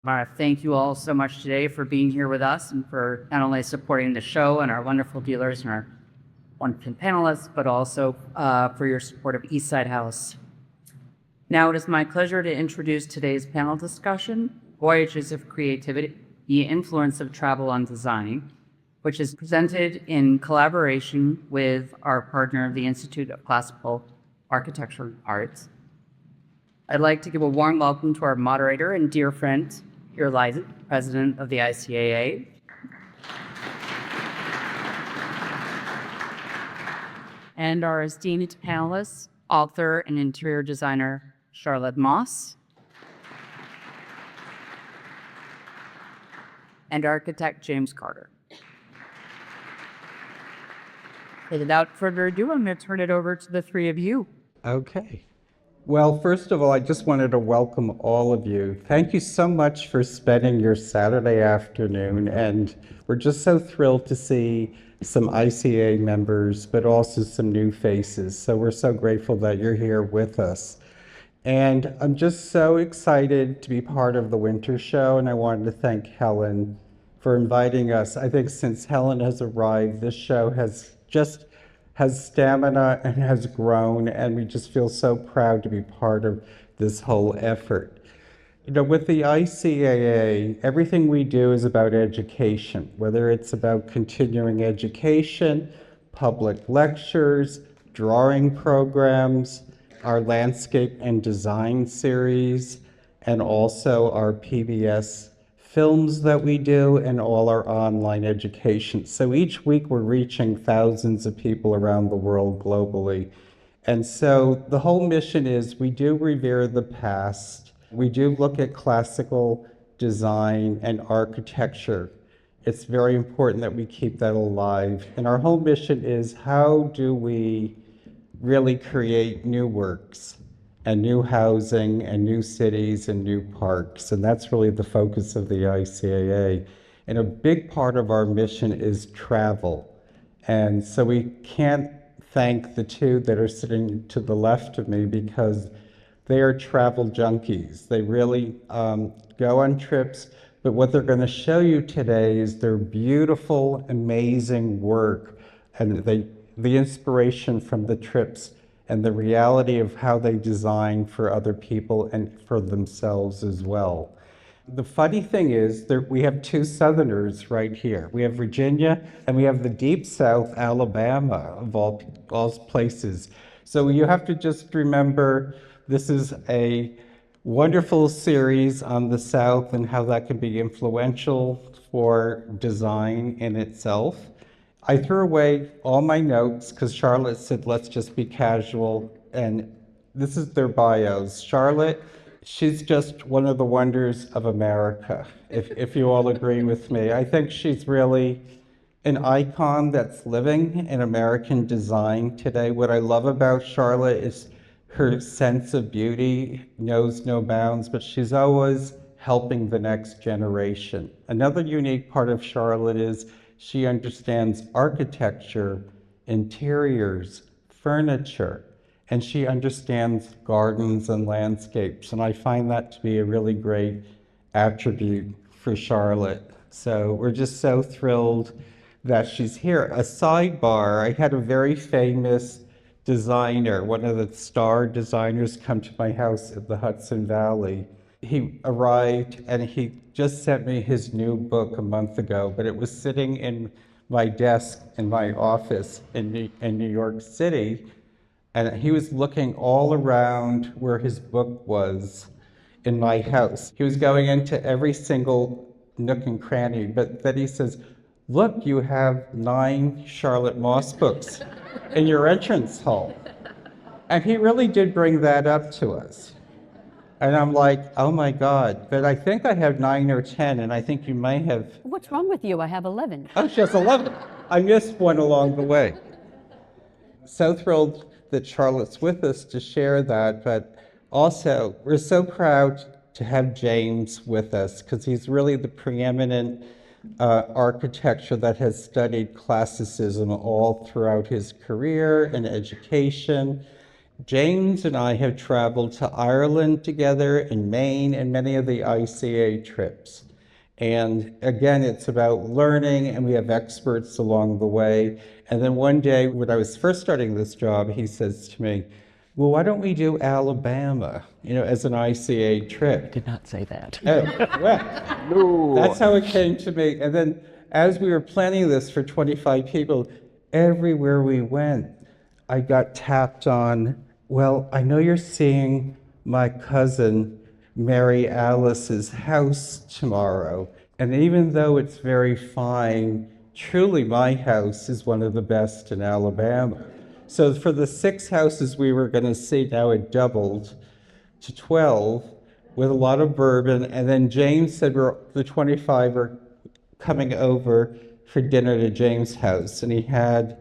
I want to thank you all so much today for being here with us and for not only supporting the show and our wonderful dealers and our wonderful panelists, but also for your support of Eastside House. Now it is my pleasure to introduce today's panel discussion, Voyages of Creativity, the Influence of Travel on Design, which is presented in collaboration with our partner, the Institute of Classical Architecture and Arts. I'd like to give a warm welcome to our moderator and dear friend, Peter Lyden, president of the ICAA. And our esteemed panelists, author and interior designer, Charlotte Moss. And architect, James Carter. And without further ado, I'm going to turn it over to the three of you. Okay. Well, first of all, I just wanted to welcome all of you. Thank you so much for spending your Saturday afternoon, and we're just so thrilled to see some ICA members, but also some new faces. So we're so grateful that you're here with us. And I'm just so excited to be part of the Winter Show, and I wanted to thank Helen for inviting us. I think since Helen has arrived, this show has stamina and has grown, and we just feel so proud to be part of this whole effort. You know, with the ICAA, everything we do is about education, whether it's about continuing education, public lectures, drawing programs, our landscape and design series, and also our PBS films that we do, and all our online education. So each week we're reaching thousands of people around the world globally. And so the whole mission is we do revere the past. We do look at classical design and architecture. It's very important that we keep that alive. And our whole mission is, how do we really create new works and new housing and new cities and new parks? And that's really the focus of the ICAA. And a big part of our mission is travel. And so we can't thank the two that are sitting to the left of me, because they are travel junkies. They really go on trips, but what they're going to show you today is their beautiful, amazing work, and the inspiration from the trips, and the reality of how they design for other people and for themselves as well. The funny thing is that we have two Southerners right here. We have Virginia, and we have the deep South, Alabama, of all places. So you have to just remember, this is a wonderful series on the South and how that can be influential for design in itself. I threw away all my notes because Charlotte said, let's just be casual. And this is their bios. Charlotte, she's just one of the wonders of America, if you all agree with me. I think she's really an icon that's living in American design today. What I love about Charlotte is her sense of beauty knows no bounds, but she's always helping the next generation. Another unique part of Charlotte is she understands architecture, interiors, furniture, and she understands gardens and landscapes. And I find that to be a really great attribute for Charlotte. So we're just so thrilled that she's here. A sidebar, I had a very famous designer, one of the star designers, come to my house in the Hudson Valley. He arrived and he just sent me his new book a month ago, but it was sitting in my desk in my office in New York City. And he was looking all around where his book was in my house. He was going into every single nook and cranny, but then he says, look, you have 9 Charlotte Moss books in your entrance hall. And he really did bring that up to us. And I'm like, oh my God, but I think I have 9 or 10, and I think you may have. What's wrong with you? I have 11. Oh, she has 11. I missed one along the way. So thrilled that Charlotte's with us to share that, but also we're so proud to have James with us, because he's really the preeminent architecture that has studied classicism all throughout his career and education. James and I have traveled to Ireland together, and Maine, and many of the ICA trips. And again, it's about learning, and we have experts along the way. And then one day, when I was first starting this job, he says to me, well, why don't we do Alabama, as an ICA trip? Did not say that. Oh, well, no. That's how it came to me. And then as we were planning this for 25 people, everywhere we went, I got tapped on, well, I know you're seeing my cousin Mary Alice's house tomorrow. And even though it's very fine, truly my house is one of the best in Alabama. So for the 6 houses we were going to see, now it doubled to 12 with a lot of bourbon. And then James said the 25 are coming over for dinner to James' house. And he had,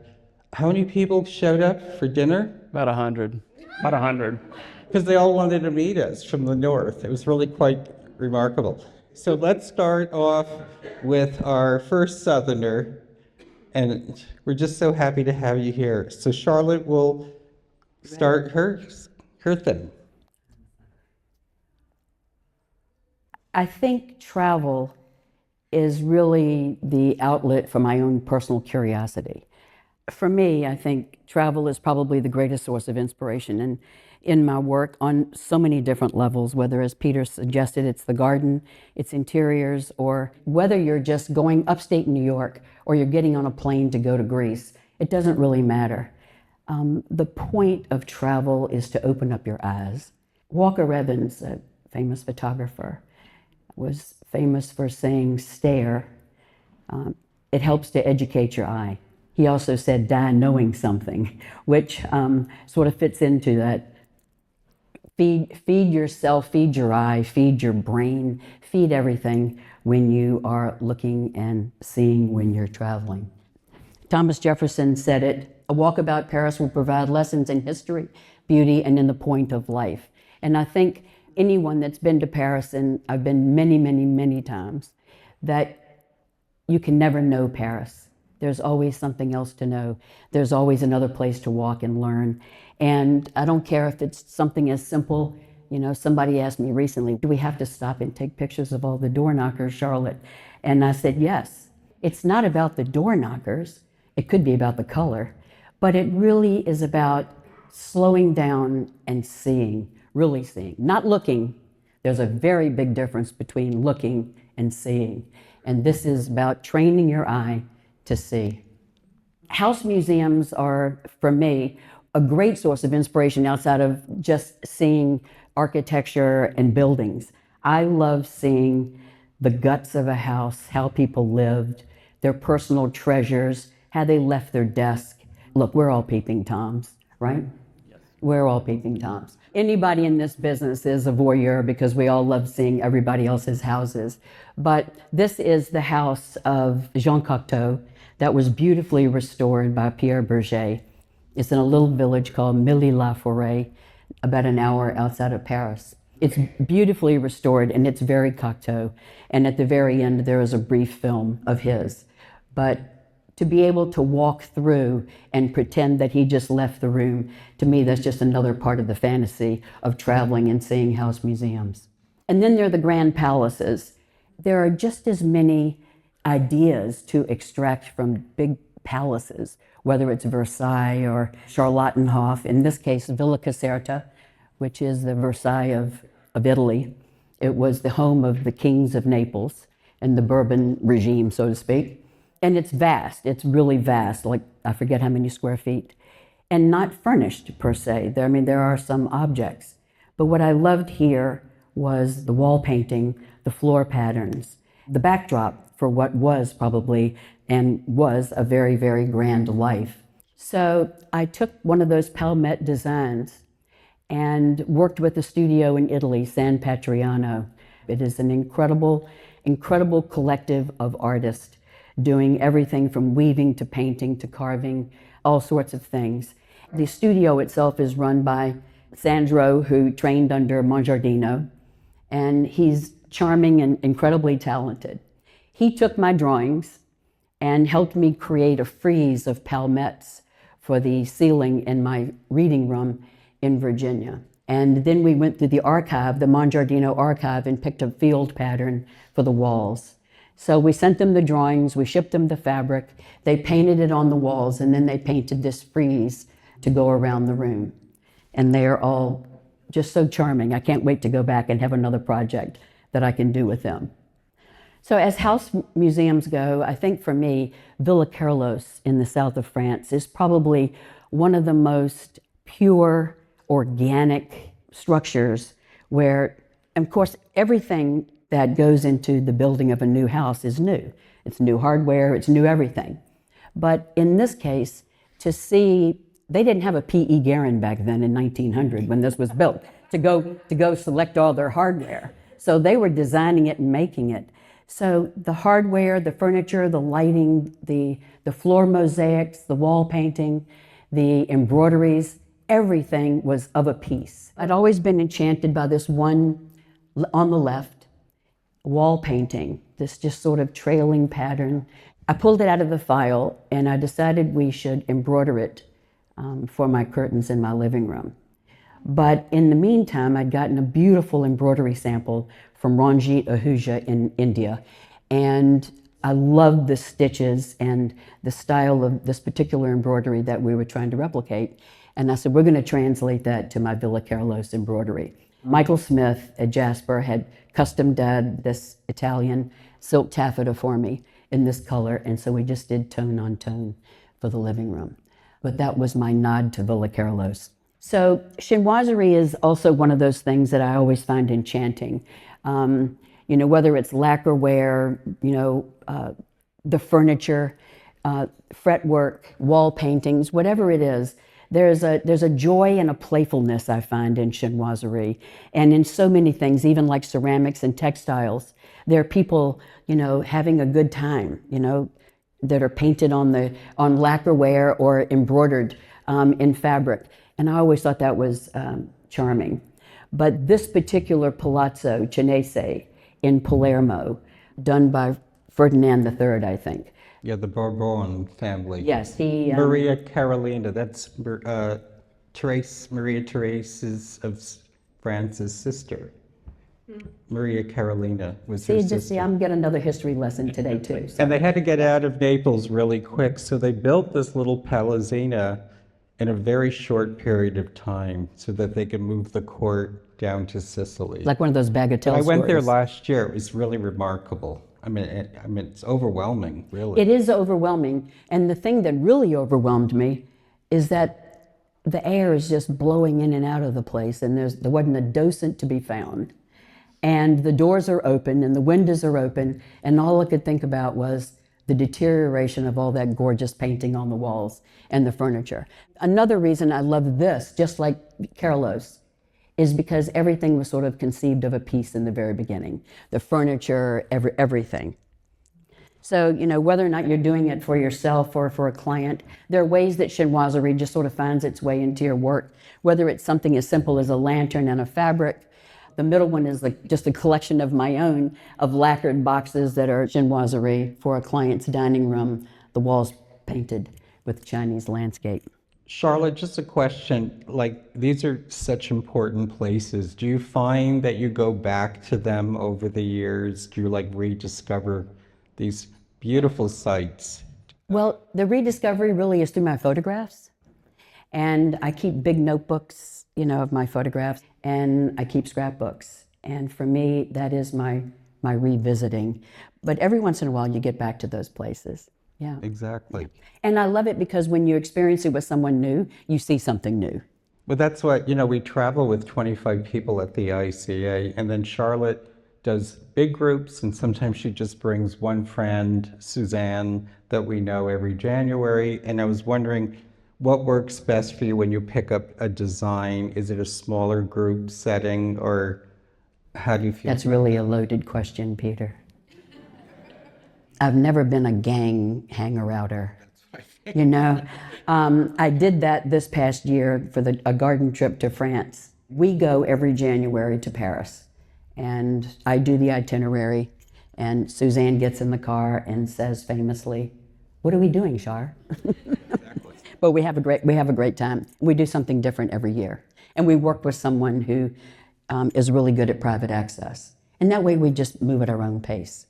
how many people showed up for dinner? About 100. About 100. Because they all wanted to meet us from the north. It was really quite remarkable. So let's start off with our first Southerner. And we're just so happy to have you here. So Charlotte will start her thing. I think travel is really the outlet for my own personal curiosity. For me, I think travel is probably the greatest source of inspiration. And in my work on so many different levels, whether, as Peter suggested, it's the garden, it's interiors, or whether you're just going upstate New York or you're getting on a plane to go to Greece, it doesn't really matter. The point of travel is to open up your eyes. Walker Evans, a famous photographer, was famous for saying, stare. It helps to educate your eye. He also said, die knowing something, which sort of fits into that. Feed yourself, feed your eye, feed your brain, feed everything when you are looking and seeing when you're traveling. Thomas Jefferson said it, a walkabout Paris will provide lessons in history, beauty, and in the point of life. And I think anyone that's been to Paris, and I've been many, many, many times, that you can never know Paris. There's always something else to know. There's always another place to walk and learn. And I don't care if it's something as simple, somebody asked me recently, do we have to stop and take pictures of all the door knockers, Charlotte? And I said, yes. It's not about the door knockers. It could be about the color, but it really is about slowing down and seeing, really seeing, not looking. There's a very big difference between looking and seeing. And this is about training your eye to see. House museums are, for me, a great source of inspiration outside of just seeing architecture and buildings. I love seeing the guts of a house, how people lived, their personal treasures, how they left their desk. Look, we're all peeping Toms, right? Yes. We're all peeping Toms. Anybody in this business is a voyeur because we all love seeing everybody else's houses. But this is the house of Jean Cocteau that was beautifully restored by Pierre Berger. It's in a little village called Milly-la-Forêt, about an hour outside of Paris. It's beautifully restored, and it's very Cocteau. And at the very end, there is a brief film of his. But to be able to walk through and pretend that he just left the room, to me, that's just another part of the fantasy of traveling and seeing house museums. And then there are the grand palaces. There are just as many ideas to extract from big palaces, whether it's Versailles or Charlottenhof, in this case, Villa Caserta, which is the Versailles of Italy. It was the home of the kings of Naples and the Bourbon regime, so to speak. And it's vast, it's really vast, like I forget how many square feet, and not furnished per se. There are some objects. But what I loved here was the wall painting, the floor patterns, the backdrop for what was probably and was a very, very grand life. So I took one of those palmette designs and worked with a studio in Italy, San Patriano. It is an incredible, incredible collective of artists doing everything from weaving to painting to carving, all sorts of things. The studio itself is run by Sandro, who trained under Mongiardino, and he's charming and incredibly talented. He took my drawings and helped me create a frieze of palmettes for the ceiling in my reading room in Virginia. And then we went through the archive, the Mongiardino archive, and picked a field pattern for the walls. So we sent them the drawings, we shipped them the fabric, they painted it on the walls, and then they painted this frieze to go around the room. And they are all just so charming. I can't wait to go back and have another project that I can do with them. So as house museums go, I think for me, Villa Carlos in the south of France is probably one of the most pure, organic structures where, of course, everything that goes into the building of a new house is new. It's new hardware, it's new everything. But in this case, to see, they didn't have a P.E. Guerin back then in 1900 when this was built to go select all their hardware. So they were designing it and making it. So the hardware, the furniture, the lighting, the floor mosaics, the wall painting, the embroideries, everything was of a piece. I'd always been enchanted by this one on the left, wall painting, this just sort of trailing pattern. I pulled it out of the file and I decided we should embroider it for my curtains in my living room. But in the meantime, I'd gotten a beautiful embroidery sample from Ranjit Ahuja in India. And I loved the stitches and the style of this particular embroidery that we were trying to replicate. And I said, we're going to translate that to my Villa Carlos embroidery. Michael Smith at Jasper had custom dyed this Italian silk taffeta for me in this color. And so we just did tone on tone for the living room. But that was my nod to Villa Carlos. So chinoiserie is also one of those things that I always find enchanting. You know, whether it's lacquerware, you know, the furniture, fretwork, wall paintings, whatever it is, there's a joy and a playfulness I find in chinoiserie. And in so many things, even like ceramics and textiles, there are people, you know, having a good time, you know, that are painted on lacquerware or embroidered in fabric. And I always thought that was charming. But this particular Palazzo Cinese in Palermo, done by Ferdinand III, I think. Yeah, the Bourbon family. Yes, he... Maria Carolina, that's Maria Therese of France's sister. Maria Carolina was her sister. I'm getting another history lesson today, too. So. And they had to get out of Naples really quick, so they built this little palazzina in a very short period of time so that they could move the court down to Sicily. Like one of those bagatelle I went there stories. last year. It was really remarkable. I mean, it's overwhelming, really. It is overwhelming. And the thing that really overwhelmed me is that the air is just blowing in and out of the place, and there wasn't a docent to be found. And the doors are open and the windows are open, and all I could think about was the deterioration of all that gorgeous painting on the walls and the furniture. Another reason I love this, just like Carlos, is because everything was sort of conceived of a piece in the very beginning. The furniture, everything. So, you know, whether or not you're doing it for yourself or for a client, there are ways that chinoiserie just sort of finds its way into your work, whether it's something as simple as a lantern and a fabric. The middle one is like just a collection of my own of lacquered boxes that are chinoiserie for a client's dining room, the walls painted with Chinese landscape. Charlotte, just a question, like these are such important places. Do you find that you go back to them over the years? Do you like rediscover these beautiful sites? Well, the rediscovery really is through my photographs. And I keep big notebooks, you know, of my photographs, and I keep scrapbooks. And for me, that is my revisiting. But every once in a while, you get back to those places. Yeah. Exactly. And I love it because when you experience it with someone new, you see something new. But that's what, you know, we travel with 25 people at the ICA, and then Charlotte does big groups, and sometimes she just brings one friend, Suzanne, that we know every January. And I was wondering, what works best for you when you pick up a design? Is it a smaller group setting, or how do you feel? That's really a loaded question, Peter. I've never been a gang hanger-outer. You know, I did that this past year for a garden trip to France. We go every January to Paris, and I do the itinerary, and Suzanne gets in the car and says famously, "What are we doing, Char?" But we have a great time. We do something different every year. And we work with someone who is really good at private access. And that way we just move at our own pace.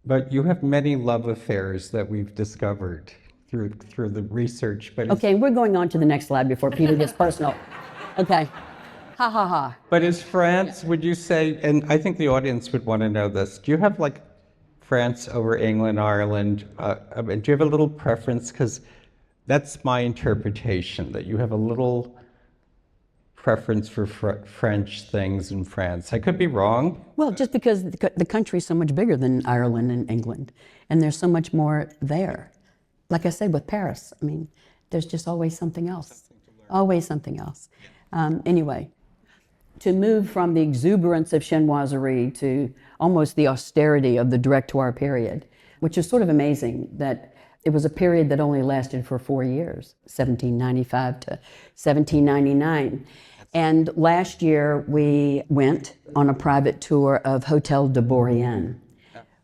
But you have many love affairs that we've discovered through the research. But Okay, we're going on to the next slide before Peter gets personal. Okay. Ha ha ha. But is France, would you say, and I think the audience would want to know this, do you have like France over England, Ireland? I mean, do you have a little preference? Because that's my interpretation, that you have a little preference for French things in France. I could be wrong. Well, just because the country's so much bigger than Ireland and England, and there's so much more there. Like I said with Paris, I mean, there's just always something else. Always something else. Anyway, to move from the exuberance of chinoiserie to almost the austerity of the directoire period, which is sort of amazing that it was a period that only lasted for 4 years, 1795 to 1799. And last year we went on a private tour of Hotel de Bourrienne,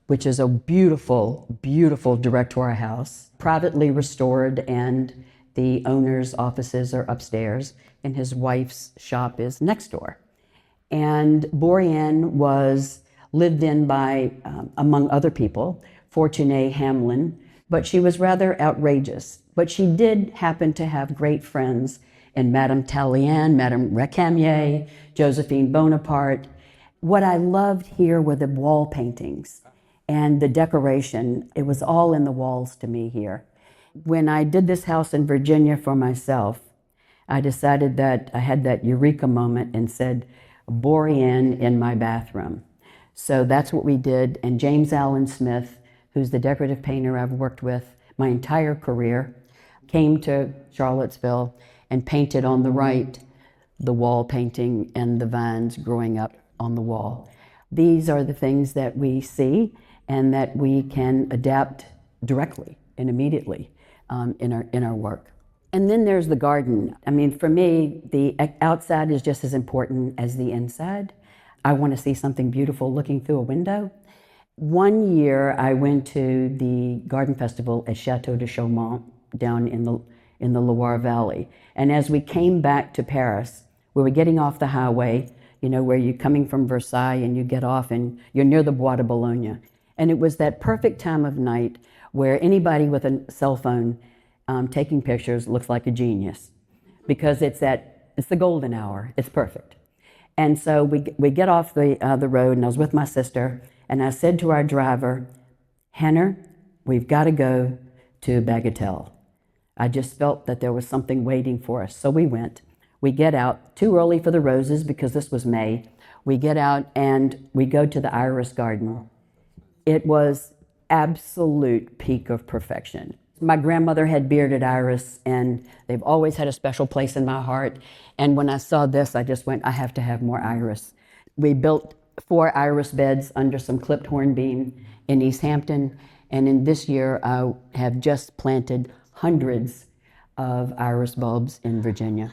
which is a beautiful, beautiful directoire house, privately restored, and the owner's offices are upstairs, and his wife's shop is next door. And Bourrienne was lived in by, among other people, Fortuné Hamlin, but she was rather outrageous. But she did happen to have great friends in Madame Tallien, Madame Recamier, Josephine Bonaparte. What I loved here were the wall paintings and the decoration. It was all in the walls to me here. When I did this house in Virginia for myself, I decided that I had that eureka moment and said, Bourrienne in my bathroom. So that's what we did. And James Allen Smith, who's the decorative painter I've worked with my entire career, came to Charlottesville and painted on the right the wall painting and the vines growing up on the wall. These are the things that we see and that we can adapt directly and immediately in our work. And then there's the garden. I mean, for me, the outside is just as important as the inside. I want to see something beautiful looking through a window. One year I went to the garden festival at Chateau de Chaumont down in the Loire Valley. And as we came back to Paris, we were getting off the highway, you know, where you're coming from Versailles and you get off and you're near the Bois de Boulogne. And it was that perfect time of night where anybody with a cell phone taking pictures looks like a genius, because it's the golden hour. It's perfect. And so we get off the road, and I was with my sister, and I said to our driver, Henner, we've got to go to Bagatelle. I just felt that there was something waiting for us. So we went. We get out, too early for the roses because this was May. We get out and we go to the iris garden. It was absolute peak of perfection. My grandmother had bearded iris, and they've always had a special place in my heart. And when I saw this, I just went, I have to have more iris. We built 4 iris beds under some clipped hornbeam in East Hampton. And in this year, I have just planted hundreds of iris bulbs in Virginia.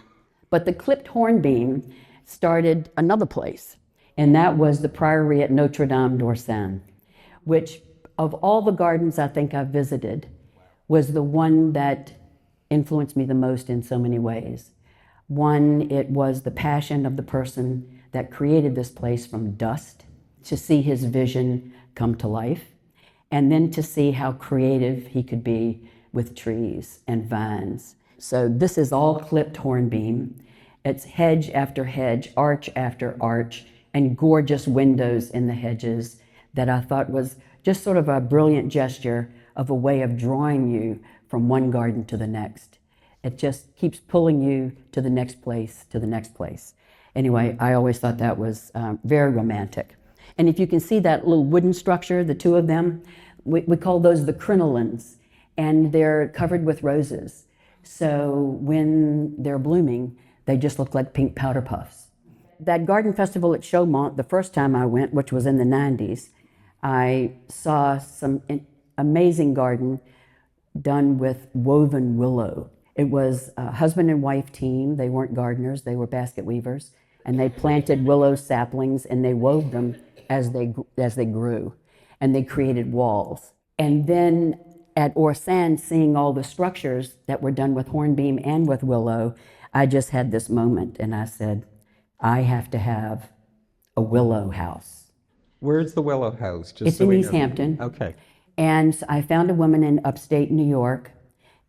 But the clipped hornbeam started another place, and that was the Priory at Notre Dame d'Orsay, which of all the gardens I think I've visited, was the one that influenced me the most in so many ways. One, it was the passion of the person that created this place from dust, to see his vision come to life, and then to see how creative he could be with trees and vines. So this is all clipped hornbeam. It's hedge after hedge, arch after arch, and gorgeous windows in the hedges that I thought was just sort of a brilliant gesture of a way of drawing you from one garden to the next. It just keeps pulling you to the next place, to the next place. Anyway, I always thought that was very romantic. And if you can see that little wooden structure, the 2 of them, we call those the crinolines, and they're covered with roses. So when they're blooming, they just look like pink powder puffs. That garden festival at Chaumont, the first time I went, which was in the 90s, I saw some amazing garden done with woven willow. It was a husband and wife team. They weren't gardeners, they were basket weavers. And they planted willow saplings and they wove them as they grew. And they created walls. And then at Orsay, seeing all the structures that were done with hornbeam and with willow, I just had this moment and I said, I have to have a willow house. Where's the Willow House? Just It's so in we East know. Hampton. Okay. And I found a woman in upstate New York,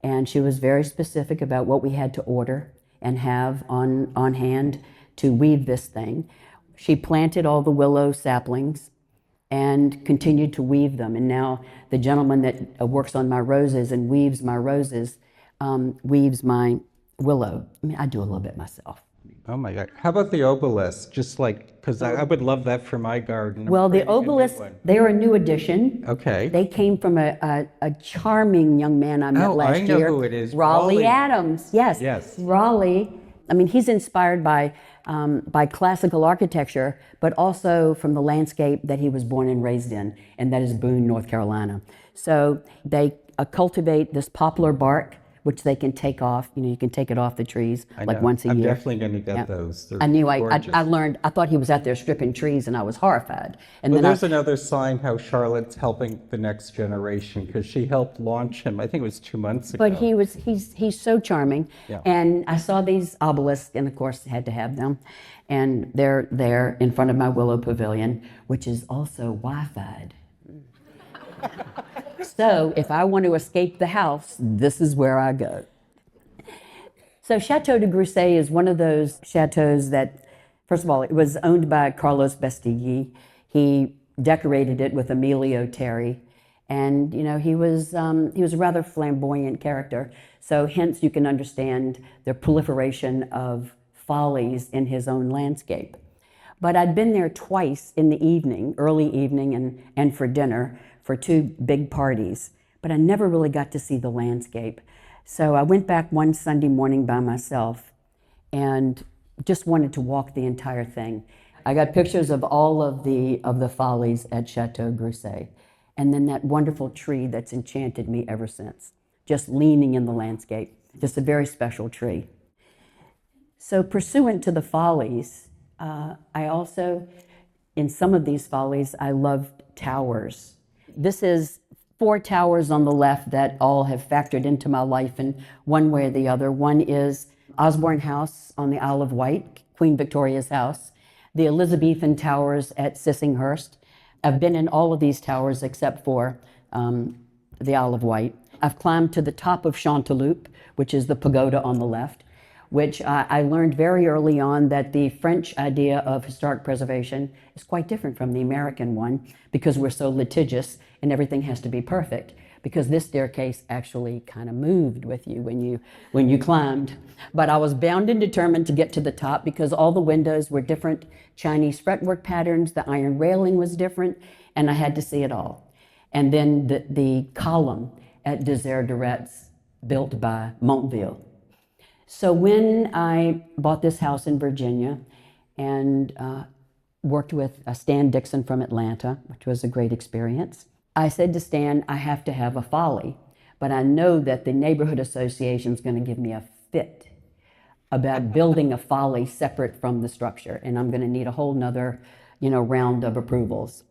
and she was very specific about what we had to order and have on hand to weave this thing. She planted all the willow saplings and continued to weave them. And now the gentleman that works on my roses and weaves my roses weaves my willow. I mean, I do a little bit myself. Oh my God. How about the obelisk? Just like, because I would love that for my garden. I'm Well, the creating a new obelisk, one. they're a new addition. Okay. They came from a charming young man I met Oh, last I know year. who it is. Raleigh Raleigh. Adams. Yes. Yes. Raleigh. I mean, he's inspired by classical architecture, but also from the landscape that he was born and raised in, and that is Boone, North Carolina. So they cultivate this poplar bark, which they can take off. You know, you can take it off the trees I like know. once a I'm year. definitely going to get Yeah. those. They're I knew gorgeous. I learned, I thought he was out there stripping trees and I was horrified. And Well, then there's another sign how Charlotte's helping the next generation, because she helped launch him, I think it was 2 months ago. But he's so charming. Yeah. And I saw these obelisks, and of course had to have them. And they're there in front of my willow pavilion, which is also Wi-Fi'd. So if I want to escape the house, this is where I go. So Chateau de Grussey is one of those chateaus that, first of all, it was owned by Carlos Bestigui. He decorated it with Emilio Terry. And, you know, he was a rather flamboyant character. So hence you can understand the proliferation of follies in his own landscape. But I'd been there twice in the evening, early evening and for dinner, for two big parties. But I never really got to see the landscape. So I went back one Sunday morning by myself and just wanted to walk the entire thing. I got pictures of all of the follies at Chateau Grussey, and then that wonderful tree that's enchanted me ever since, just leaning in the landscape, just a very special tree. So pursuant to the follies, I also, in some of these follies, I loved towers. This is 4 towers on the left that all have factored into my life in one way or the other. One is Osborne House on the Isle of Wight, Queen Victoria's house, the Elizabethan towers at Sissinghurst. I've been in all of these towers except for the Isle of Wight. I've climbed to the top of Chanteloup, which is the pagoda on the left, which I learned very early on that the French idea of historic preservation is quite different from the American one, because we're so litigious and everything has to be perfect. Because this staircase actually kind of moved with you when you climbed. But I was bound and determined to get to the top because all the windows were different Chinese fretwork patterns, the iron railing was different, and I had to see it all. And then the column at Désert de Retz, built by Montville. So when I bought this house in Virginia and worked with Stan Dixon from Atlanta, which was a great experience, I said to Stan, I have to have a folly, but I know that the neighborhood association is going to give me a fit about building a folly separate from the structure, and I'm going to need a whole nother, round of approvals.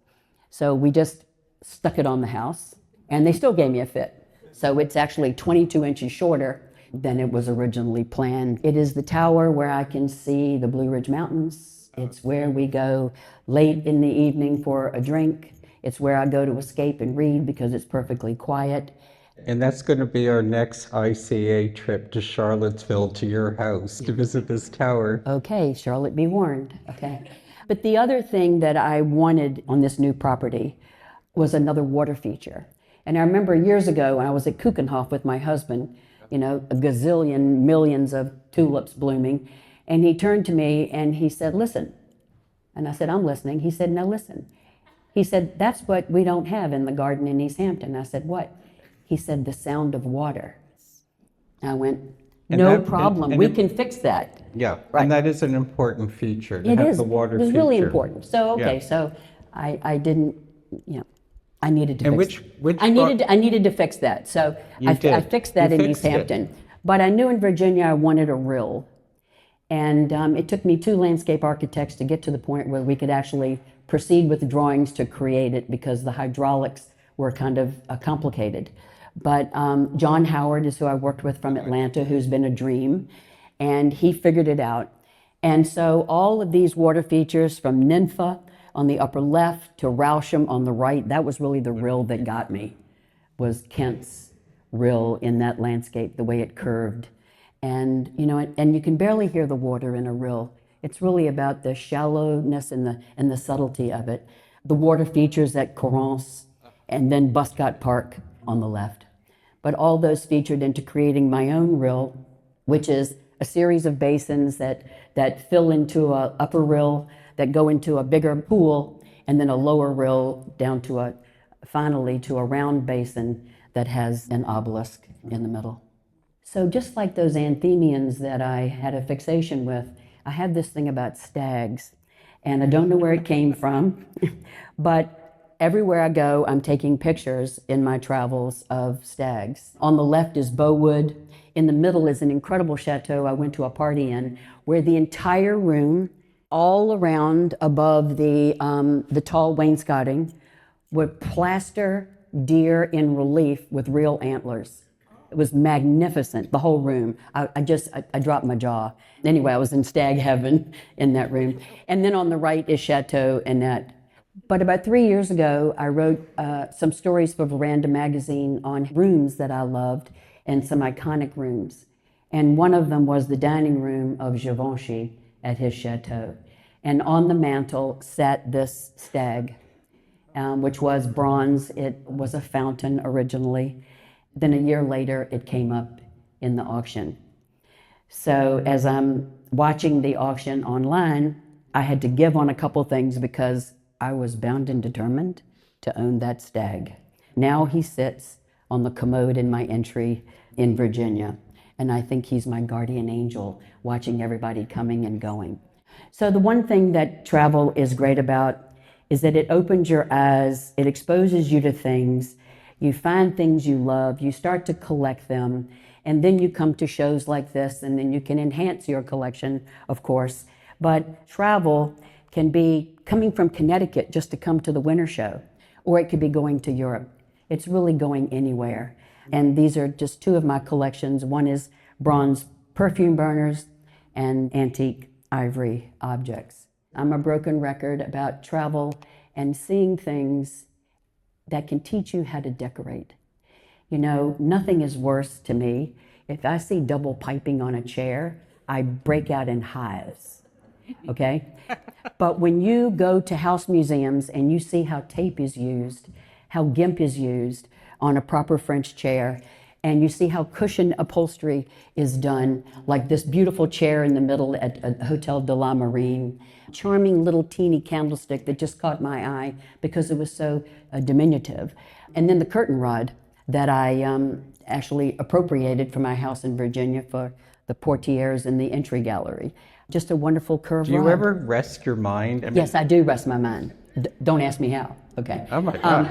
So we just stuck it on the house, and they still gave me a fit. So it's actually 22 inches shorter than it was originally planned. It is the tower where I can see the Blue Ridge Mountains. It's where we go late in the evening for a drink. It's where I go to escape and read because it's perfectly quiet. And that's going to be our next ICA trip to Charlottesville, to your house, to visit this tower. Okay, Charlotte, be warned. Okay. But the other thing that I wanted on this new property was another water feature. And I remember years ago when I was at Kuchenhof with my husband, a gazillion, millions of tulips blooming, and he turned to me and he said, listen. And I said, I'm listening. He said, no, listen. He said, that's what we don't have in the garden in East Hampton. I said, what? He said, the sound of water. I went, no problem. We can fix that. Yeah, Right. and that is an important feature, to It have is. the water It was feature. really important. So, okay, Yeah. so I didn't, I needed to And fix which I needed to fix that. So I did. fixed that You in East fixed it. Hampton. But I knew in Virginia I wanted a rill. And it took me 2 landscape architects to get to the point where we could actually proceed with the drawings to create it, because the hydraulics were kind of complicated. But John Howard is who I worked with from Atlanta, who's been a dream. and he figured it out. And so all of these water features, from Nympha on the upper left to Rousham on the right, that was really the rill that got me, was Kent's rill in that landscape, the way it curved. And and you can barely hear the water in a rill. It's really about the shallowness and the subtlety of it. The water features at Corrance and then Buscott Park on the left. But all those featured into creating my own rill, which is a series of basins that fill into a upper rill, that go into a bigger pool, and then a lower rill down to finally to a round basin that has an obelisk in the middle. So just like those Anthemians that I had a fixation with, I have this thing about stags, and I don't know where it came from, but everywhere I go, I'm taking pictures in my travels of stags. On the left is Beauwood. In the middle is an incredible chateau I went to a party in, where the entire room, all around above the tall wainscoting, would plaster deer in relief with real antlers. It was magnificent, the whole room. I dropped my jaw. Anyway, I was in stag heaven in that room. And then on the right is Chateau Annette. But about 3 years ago, I wrote some stories for Veranda magazine on rooms that I loved and some iconic rooms. And one of them was the dining room of Givenchy at his chateau. And on the mantle sat this stag, which was bronze. It was a fountain originally. Then a year later, it came up in the auction. So as I'm watching the auction online, I had to give on a couple things because I was bound and determined to own that stag. Now he sits on the commode in my entry in Virginia, and I think he's my guardian angel, watching everybody coming and going. So the one thing that travel is great about is that it opens your eyes, it exposes you to things, you find things you love, you start to collect them, and then you come to shows like this, and then you can enhance your collection, of course. But travel can be coming from Connecticut just to come to the winter show, or it could be going to Europe. It's really going anywhere. And these are just two of my collections. One is bronze perfume burners and antique ivory objects. I'm a broken record about travel and seeing things that can teach you how to decorate. Nothing is worse to me. If I see double piping on a chair, I break out in hives, okay? But when you go to house museums and you see how tape is used, how gimp is used on a proper French chair, and you see how cushion upholstery is done, like this beautiful chair in the middle at Hotel de la Marine, charming little teeny candlestick that just caught my eye because it was so diminutive. And then the curtain rod that I actually appropriated for my house in Virginia for the portieres in the entry gallery. Just a wonderful curved Do you rod. ever rest your mind? Yes, I do rest my mind. Don't ask me how, okay? Oh my God.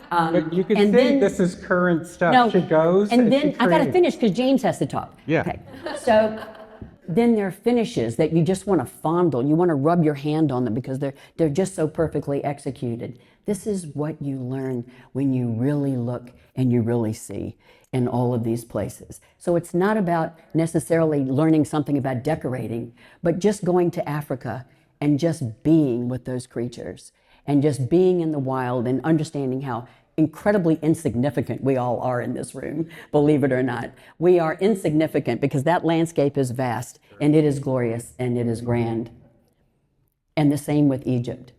But you can and see then- this is current stuff. No, She goes and then she I got to creates. finish because James has to talk. Yeah. Okay. So then there are finishes that you just want to fondle. You want to rub your hand on them because they're just so perfectly executed. This is what you learn when you really look and you really see in all of these places. So it's not about necessarily learning something about decorating, but just going to Africa and just being with those creatures and just being in the wild and understanding how incredibly insignificant we all are in this room, believe it or not. We are insignificant because that landscape is vast and it is glorious and it is grand. And the same with Egypt.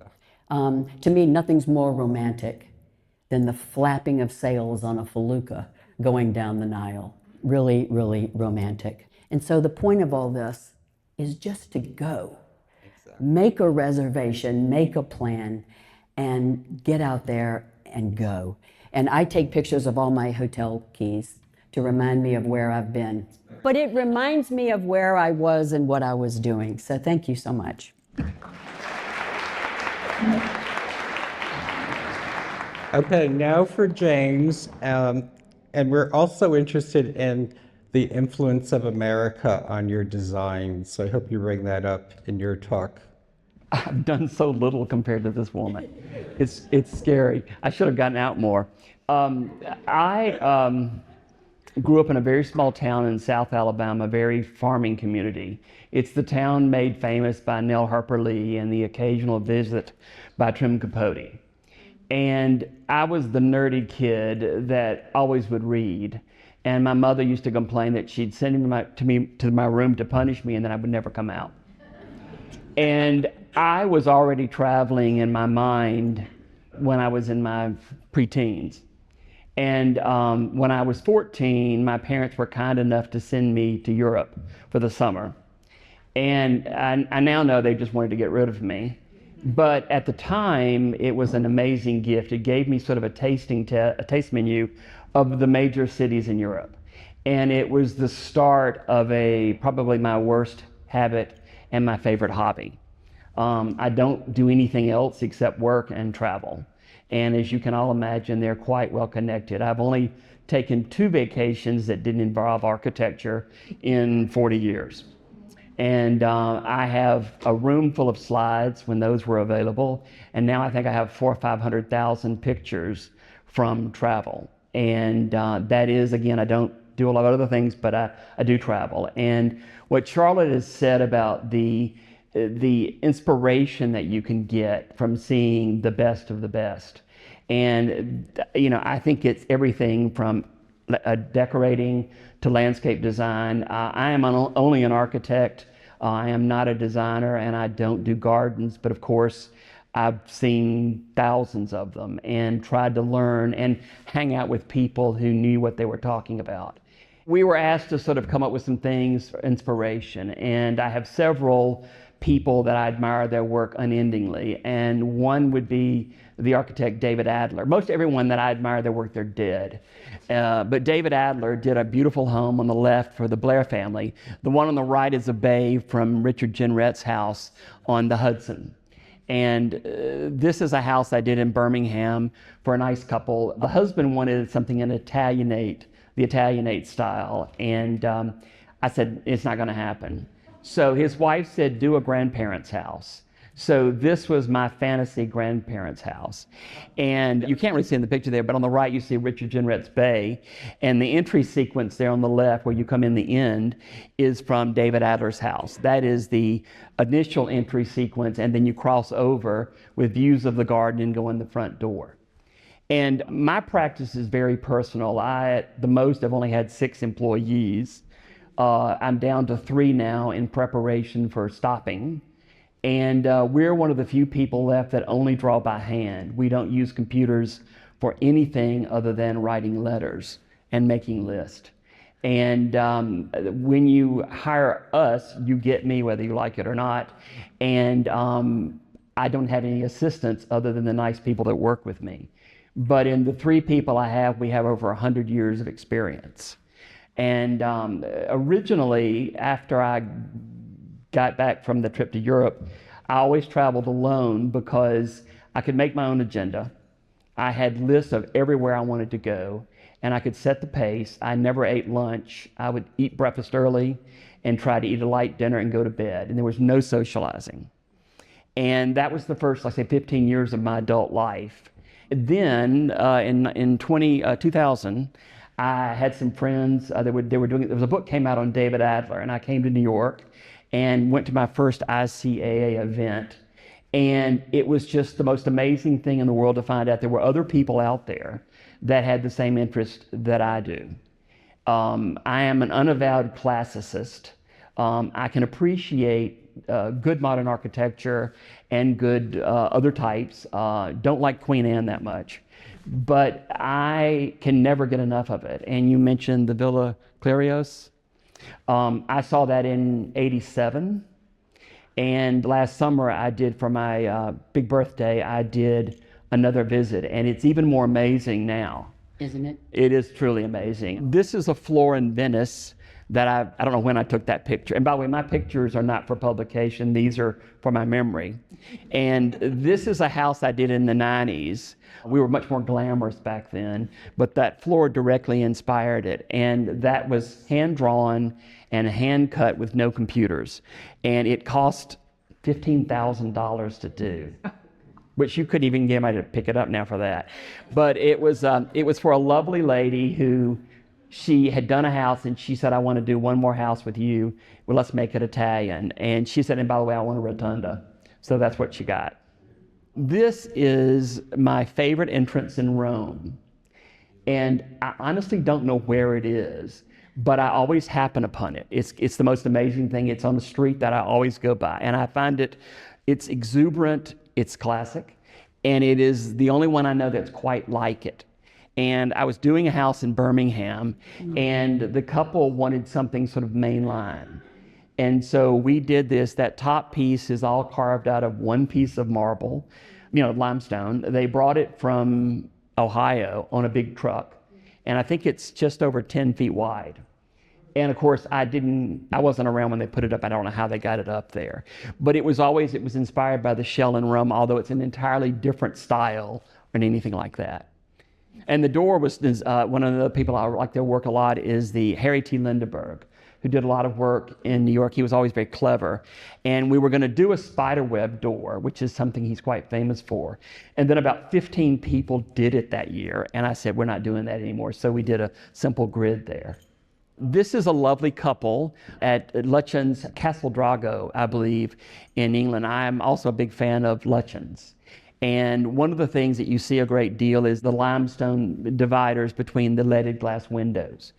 To me, nothing's more romantic than the flapping of sails on a felucca going down the Nile. Really, really romantic. And so the point of all this is just to go. Make a reservation, make a plan, and get out there and go. And I take pictures of all my hotel keys to remind me of where I've been. But it reminds me of where I was and what I was doing. So thank you so much. Okay, now for James. And we're also interested in the influence of America on your design. So I hope you bring that up in your talk. I've done so little compared to this woman. It's scary. I should have gotten out more. grew up in a very small town in South Alabama, a very farming community. It's the town made famous by Nell Harper Lee and the occasional visit by Trim Capote. And I was the nerdy kid that always would read. And my mother used to complain that she'd send me to my room to punish me, and then I would never come out. And I was already traveling in my mind when I was in my preteens. And when I was 14, my parents were kind enough to send me to Europe for the summer. And I now know they just wanted to get rid of me. But at the time, it was an amazing gift. It gave me sort of a taste menu of the major cities in Europe. And it was the start of probably my worst habit and my favorite hobby. I don't do anything else except work and travel. And as you can all imagine, they're quite well connected. I've only taken 2 vacations that didn't involve architecture in 40 years. And I have a room full of slides when those were available. And now I think I have 400,000 or 500,000 pictures from travel. And that is, again, I don't do a lot of other things, but I do travel. And what Charlotte has said about the inspiration that you can get from seeing the best of the best. And, I think it's everything from decorating to landscape design. I am only an architect. I am not a designer, and I don't do gardens, but of course, I've seen thousands of them and tried to learn and hang out with people who knew what they were talking about. We were asked to sort of come up with some things for inspiration, and I have several people that I admire their work unendingly, and one would be the architect David Adler. Most everyone that I admire their work, they're dead. But David Adler did a beautiful home on the left for the Blair family. The one on the right is a bay from Richard Jenrette's house on the Hudson. And this is a house I did in Birmingham for a nice couple. The husband wanted something in the Italianate style, and I said, it's not gonna happen. So his wife said, do a grandparents' house. So this was my fantasy grandparents' house. And you can't really see in the picture there, but on the right you see Richard Jenrette's bay. And the entry sequence there on the left, where you come in the end, is from David Adler's house. That is the initial entry sequence, and then you cross over with views of the garden and go in the front door. And my practice is very personal. At the most, I've only had 6 employees. I'm down to 3 now in preparation for stopping. And we're one of the few people left that only draw by hand. We don't use computers for anything other than writing letters and making lists. And when you hire us, you get me whether you like it or not. And I don't have any assistants other than the nice people that work with me. But in the 3 people I have, we have over 100 years of experience. And originally, after I got back from the trip to Europe, I always traveled alone because I could make my own agenda. I had lists of everywhere I wanted to go, and I could set the pace. I never ate lunch. I would eat breakfast early and try to eat a light dinner and go to bed, and there was no socializing. And that was the first, 15 years of my adult life. Then in 2000, I had some friends, there was a book came out on David Adler, and I came to New York and went to my first ICAA event. And it was just the most amazing thing in the world to find out there were other people out there that had the same interest that I do. I am an unavowed classicist. I can appreciate good modern architecture and good other types. Don't like Queen Anne that much, but I can never get enough of it. And you mentioned the Villa Clerios. I saw that in '87, and last summer I did, for my big birthday, I did another visit, and it's even more amazing now. Isn't it? It is truly amazing. This is a floor in Venice that I don't know when I took that picture. And by the way, my pictures are not for publication. These are for my memory. And this is a house I did in the 90s. We were much more glamorous back then, but that floor directly inspired it. And that was hand-drawn and hand-cut with no computers. And it cost $15,000 to do, which you couldn't even get anybody to pick it up now for that. But it was for a lovely lady who she had done a house and she said, I want to do one more house with you. Well, let's make it Italian. And she said, and by the way, I want a rotunda. So that's what she got. This is my favorite entrance in Rome. And I honestly don't know where it is, but I always happen upon it. It's the most amazing thing. It's on the street that I always go by. And I find it's exuberant, it's classic, and it is the only one I know that's quite like it. And I was doing a house in Birmingham, and the couple wanted something sort of mainline. And so we did this. That top piece is all carved out of one piece of marble, limestone. They brought it from Ohio on a big truck, and I think it's just over 10 feet wide. And of course, I wasn't around when they put it up. I don't know how they got it up there. But it was inspired by the shell in Rome, although it's an entirely different style than anything like that. And the door was, one of the people I like their work a lot is the Harry T. Lindenberg, who did a lot of work in New York. He was always very clever. And we were going to do a spiderweb door, which is something he's quite famous for. And then about 15 people did it that year. And I said, we're not doing that anymore. So we did a simple grid there. This is a lovely couple at Lutyens Castle Drago, I believe, in England. I'm also a big fan of Lutyens. And one of the things that you see a great deal is the limestone dividers between the leaded glass windows.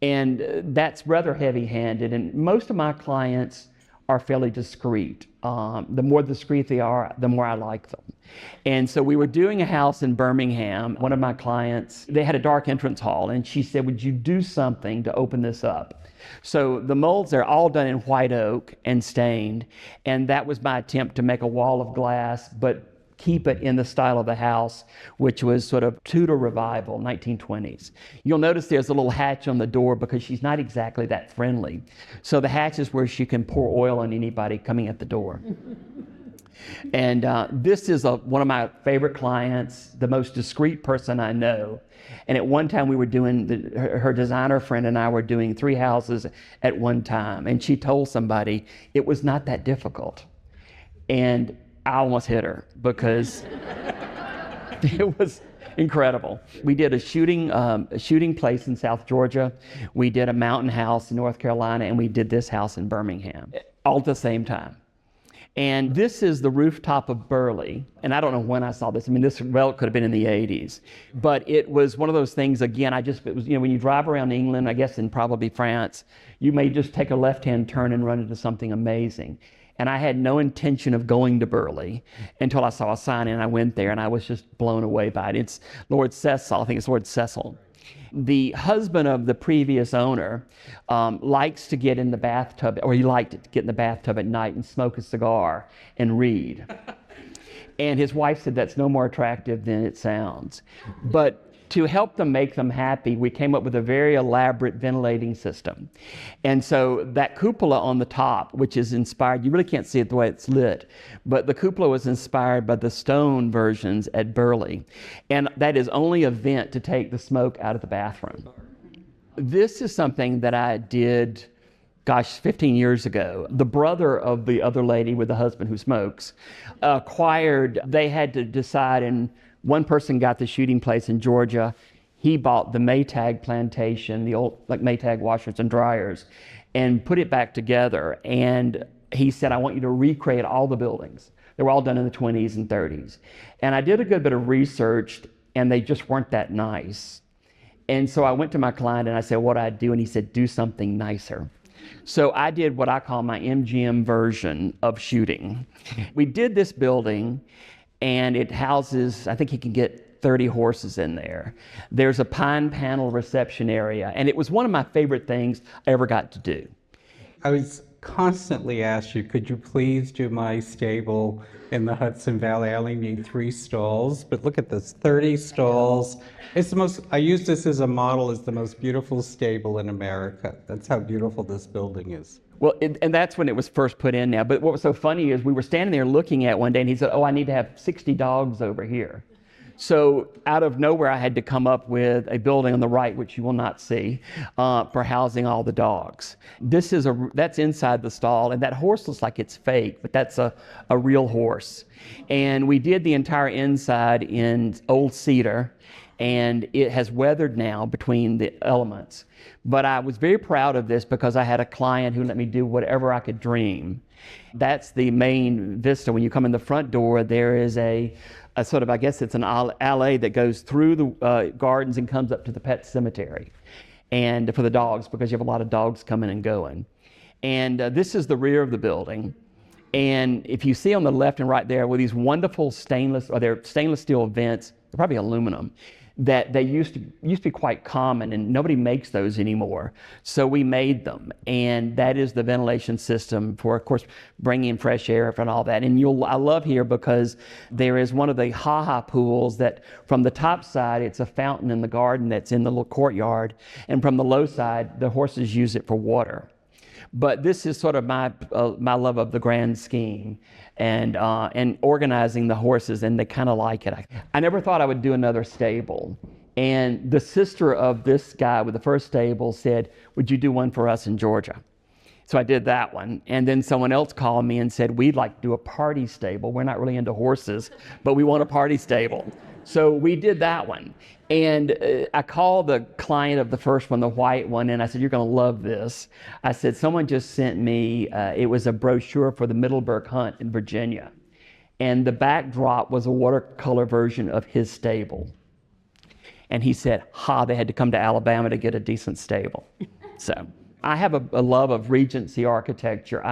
And that's rather heavy-handed, and most of my clients are fairly discreet. The more discreet they are, the more I like them. And so we were doing a house in Birmingham. One of my clients, they had a dark entrance hall, and she said, would you do something to open this up? So the molds are all done in white oak and stained, and that was my attempt to make a wall of glass, but keep it in the style of the house, which was sort of Tudor revival, 1920s. You'll notice there's a little hatch on the door because she's not exactly that friendly. So the hatch is where she can pour oil on anybody coming at the door. And this is one of my favorite clients, the most discreet person I know. And at one time we were doing, her designer friend and I were doing 3 houses at one time. And she told somebody it was not that difficult. And I almost hit her because it was incredible. We did a shooting place in South Georgia. We did a mountain house in North Carolina, and we did this house in Birmingham, all at the same time. And this is the rooftop of Burley. And I don't know when I saw this. I mean, this could have been in the 80s. But it was one of those things, again, it was, when you drive around England, I guess, and probably France, you may just take a left-hand turn and run into something amazing. And I had no intention of going to Burley until I saw a sign, and I went there, and I was just blown away by it. It's Lord Cecil. I think it's Lord Cecil. The husband of the previous owner likes to get in the bathtub, or he liked to get in the bathtub at night and smoke a cigar and read. And his wife said that's no more attractive than it sounds. But to help them make them happy, we came up with a very elaborate ventilating system. And so that cupola on the top, which is inspired, you really can't see it the way it's lit, but the cupola was inspired by the stone versions at Burley. And that is only a vent to take the smoke out of the bathroom. This is something that I did, 15 years ago. The brother of the other lady with the husband who smokes they had to decide, and one person got the shooting place in Georgia. He bought the Maytag plantation, the old Maytag washers and dryers, and put it back together. And he said, I want you to recreate all the buildings. They were all done in the 20s and 30s. And I did a good bit of research, and they just weren't that nice. And so I went to my client and I said, what I'd do, and he said, do something nicer. So I did what I call my MGM version of shooting. We did this building, and it houses, I think you can get 30 horses in there. There's a pine panel reception area, and it was one of my favorite things I ever got to do. I was constantly asked you, could you please do my stable in the Hudson Valley? I only need 3 stalls, but look at this, 30 stalls. It's the most, I use this as a model, as the most beautiful stable in America. That's how beautiful this building is. Well, and that's when it was first put in now. But what was so funny is we were standing there looking at one day, and he said, oh, I need to have 60 dogs over here. So out of nowhere, I had to come up with a building on the right, which you will not see, for housing all the dogs. That's inside the stall, and that horse looks like it's fake, but that's a real horse. And we did the entire inside in old cedar, and it has weathered now between the elements. But I was very proud of this because I had a client who let me do whatever I could dream. That's the main vista. When you come in the front door, there is a sort of, I guess it's an alley that goes through the gardens and comes up to the pet cemetery, and for the dogs, because you have a lot of dogs coming and going. And this is the rear of the building. And if you see on the left and right there were these wonderful stainless steel vents, they're probably aluminum, that they used to be quite common, and nobody makes those anymore. So we made them, and that is the ventilation system for, of course, bringing in fresh air and all that. And I love here because there is one of the ha-ha pools that from the top side, it's a fountain in the garden that's in the little courtyard, and from the low side, the horses use it for water. But this is sort of my love of the grand scheme and organizing the horses, and they kind of like it. I never thought I would do another stable. And the sister of this guy with the first stable said, "Would you do one for us in Georgia?" So I did that one. And then someone else called me and said, "We'd like to do a party stable. We're not really into horses, but we want a party stable." So we did that one. And I called the client of the first one, the white one, and I said, "You're going to love this." I said, "Someone just sent me, it was a brochure for the Middleburg Hunt in Virginia. And the backdrop was a watercolor version of his stable." And he said, they had to come to Alabama to get a decent stable. So I have a love of Regency architecture.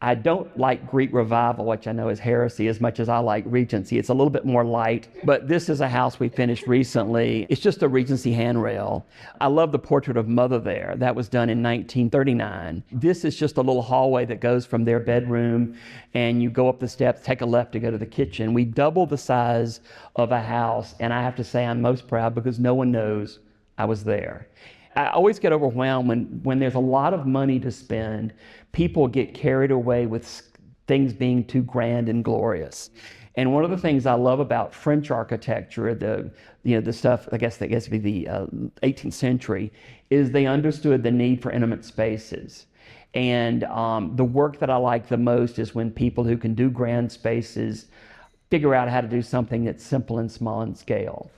I don't like Greek Revival, which I know is heresy, as much as I like Regency. It's a little bit more light, but this is a house we finished recently. It's just a Regency handrail. I love the portrait of Mother there. That was done in 1939. This is just a little hallway that goes from their bedroom, and you go up the steps, take a left to go to the kitchen. We doubled the size of a house, and I have to say I'm most proud because no one knows I was there. I always get overwhelmed when there's a lot of money to spend. People get carried away with things being too grand and glorious. And one of the things I love about French architecture, the stuff, I guess to be the 18th century, is they understood the need for intimate spaces. And the work that I like the most is when people who can do grand spaces figure out how to do something that's simple and small in scale.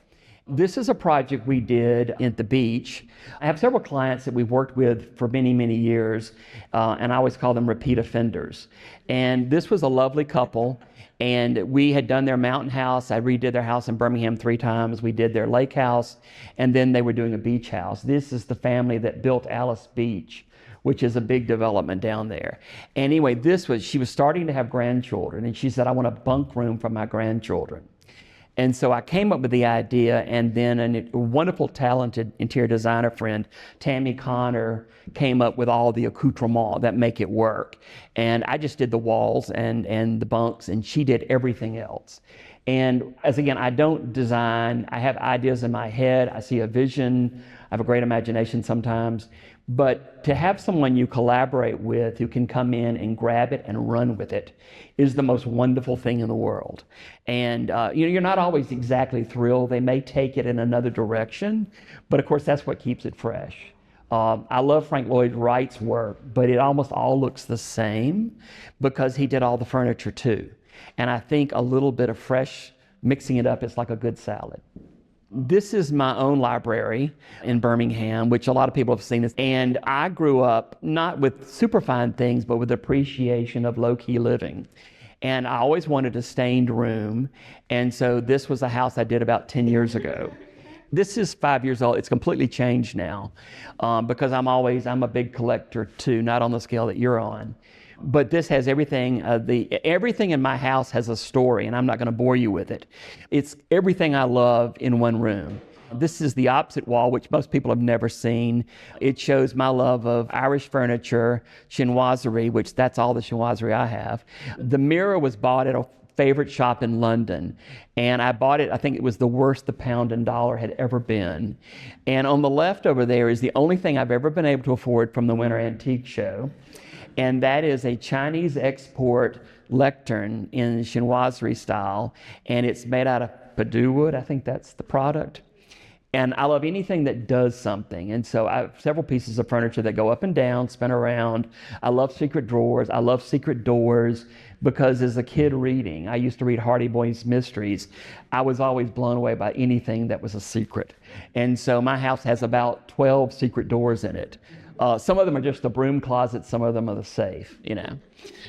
This is a project we did at the beach. I have several clients that we've worked with for many, many years, and I always call them repeat offenders. And this was a lovely couple, and we had done their mountain house. I redid their house in Birmingham 3 times. We did their lake house, and then they were doing a beach house. This is the family that built Alice Beach, which is a big development down there. Anyway, she was starting to have grandchildren, and she said, "I want a bunk room for my grandchildren." And so I came up with the idea, and then a wonderful, talented interior designer friend, Tammy Connor, came up with all the accoutrements that make it work. And I just did the walls and the bunks, and she did everything else. And as again, I don't design. I have ideas in my head. I see a vision. I have a great imagination sometimes. But to have someone you collaborate with who can come in and grab it and run with it is the most wonderful thing in the world. And you're not always exactly thrilled. They may take it in another direction, but of course that's what keeps it fresh. I love Frank Lloyd Wright's work, but it almost all looks the same because he did all the furniture too. And I think a little bit of fresh, mixing it up, is like a good salad. This is my own library in Birmingham, which a lot of people have seen this. And I grew up not with super fine things, but with appreciation of low-key living. And I always wanted a stained room. And so this was a house I did about 10 years ago. This is 5 years old. It's completely changed now because I'm a big collector too, not on the scale that you're on. But this has everything. Everything in my house has a story, and I'm not going to bore you with it. It's everything I love in one room. This is the opposite wall, which most people have never seen. It shows my love of Irish furniture, chinoiserie, which that's all the chinoiserie I have. The mirror was bought at a favorite shop in London, and I bought it. I think it was the worst the pound and dollar had ever been. And on the left over there is the only thing I've ever been able to afford from the Winter Antique Show. And that is a Chinese export lectern in chinoiserie style, and it's made out of Purdue wood. I think that's the product. And I love anything that does something. And so I have several pieces of furniture that go up and down, spin around. I love secret drawers. I love secret doors because as a kid reading, I used to read Hardy Boy's Mysteries. I was always blown away by anything that was a secret. And so my house has about 12 secret doors in it. Some of them are just the broom closet, some of them are the safe, you know.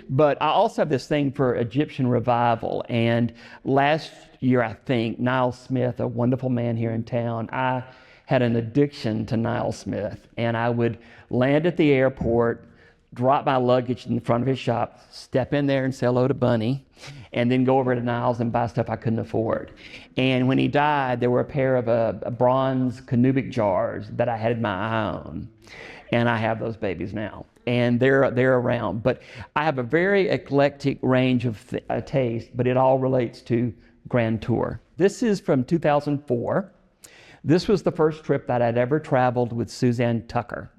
But I also have this thing for Egyptian revival. And last year, I think, Niall Smith, a wonderful man here in town, I had an addiction to Niall Smith. And I would land at the airport, drop my luggage in front of his shop, step in there and say hello to Bunny, and then go over to Niall's and buy stuff I couldn't afford. And when he died, there were a pair of bronze Canubic jars that I had my eye on. And I have those babies now. And they're around. But I have a very eclectic range of taste, but it all relates to grandeur. This is from 2004. This was the first trip that I'd ever traveled with Suzanne Tucker.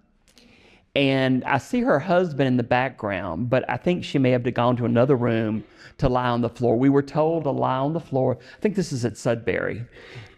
And I see her husband in the background, but I think she may have gone to another room to lie on the floor. We were told to lie on the floor. I think this is at Sudbury,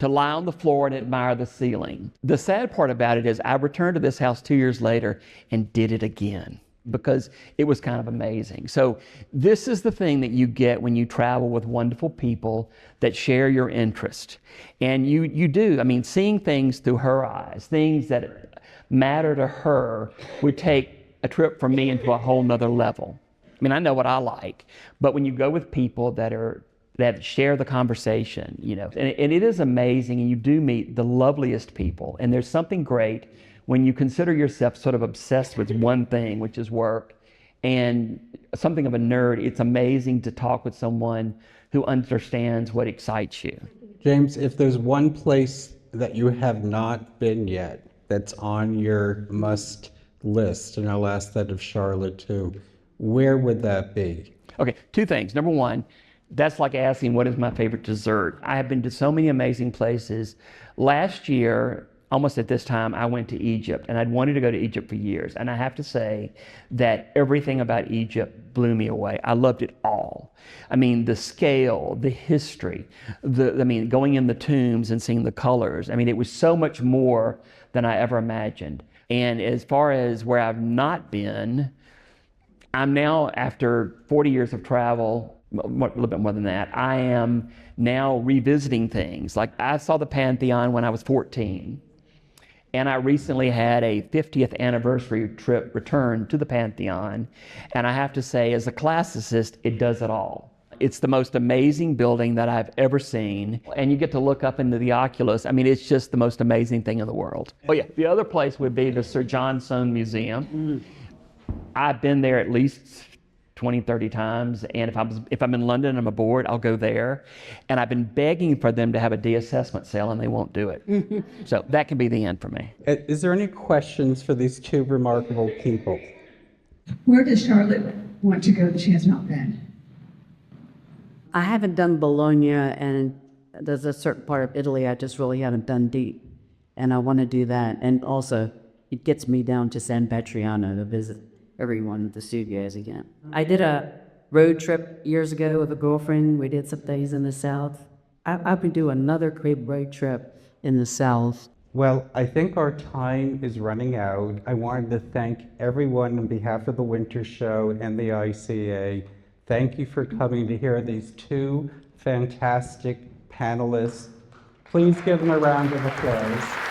to lie on the floor and admire the ceiling. The sad part about it is I returned to this house 2 years later and did it again because it was kind of amazing. So this is the thing that you get when you travel with wonderful people that share your interest. And you do, I mean, seeing things through her eyes, things that matter to her would take a trip for me into a whole nother level. I mean, I know what I like, but when you go with people that share the conversation, you know, and it is amazing, and you do meet the loveliest people. And there's something great when you consider yourself sort of obsessed with one thing, which is work, and something of a nerd. It's amazing to talk with someone who understands what excites you. James, if there's one place that you have not been yet that's on your must list, and I'll ask that of Charlotte too, where would that be? Okay, two things. Number one, that's like asking what is my favorite dessert. I have been to so many amazing places. Last year, almost at this time, I went to Egypt, and I'd wanted to go to Egypt for years. And I have to say that everything about Egypt blew me away. I loved it all. I mean, the scale, the history, going in the tombs and seeing the colors. I mean, it was so much more than I ever imagined. And as far as where I've not been, I'm now, after 40 years of travel, a little bit more than that, I am now revisiting things. Like I saw the Pantheon when I was 14. And I recently had a 50th anniversary trip return to the Pantheon. And I have to say, as a classicist, it does it all. It's the most amazing building that I've ever seen. And you get to look up into the oculus. I mean, it's just the most amazing thing in the world. Oh yeah, the other place would be the Sir John Soane Museum. I've been there at least 20, 30 times. And if I'm in London and I'm aboard, I'll go there. And I've been begging for them to have a de-assessment sale, and they won't do it. So that can be the end for me. Is there any questions for these two remarkable people? Where does Charlotte want to go that she has not been? I haven't done Bologna, and there's a certain part of Italy I just really haven't done deep, and I want to do that. And also, it gets me down to San Petriano to visit every one of the studios again. I did a road trip years ago with a girlfriend. We did some things in the South. I would do another great road trip in the South. Well, I think our time is running out. I wanted to thank everyone on behalf of the Winter Show and the ICA. Thank you for coming to hear these two fantastic panelists. Please give them a round of applause.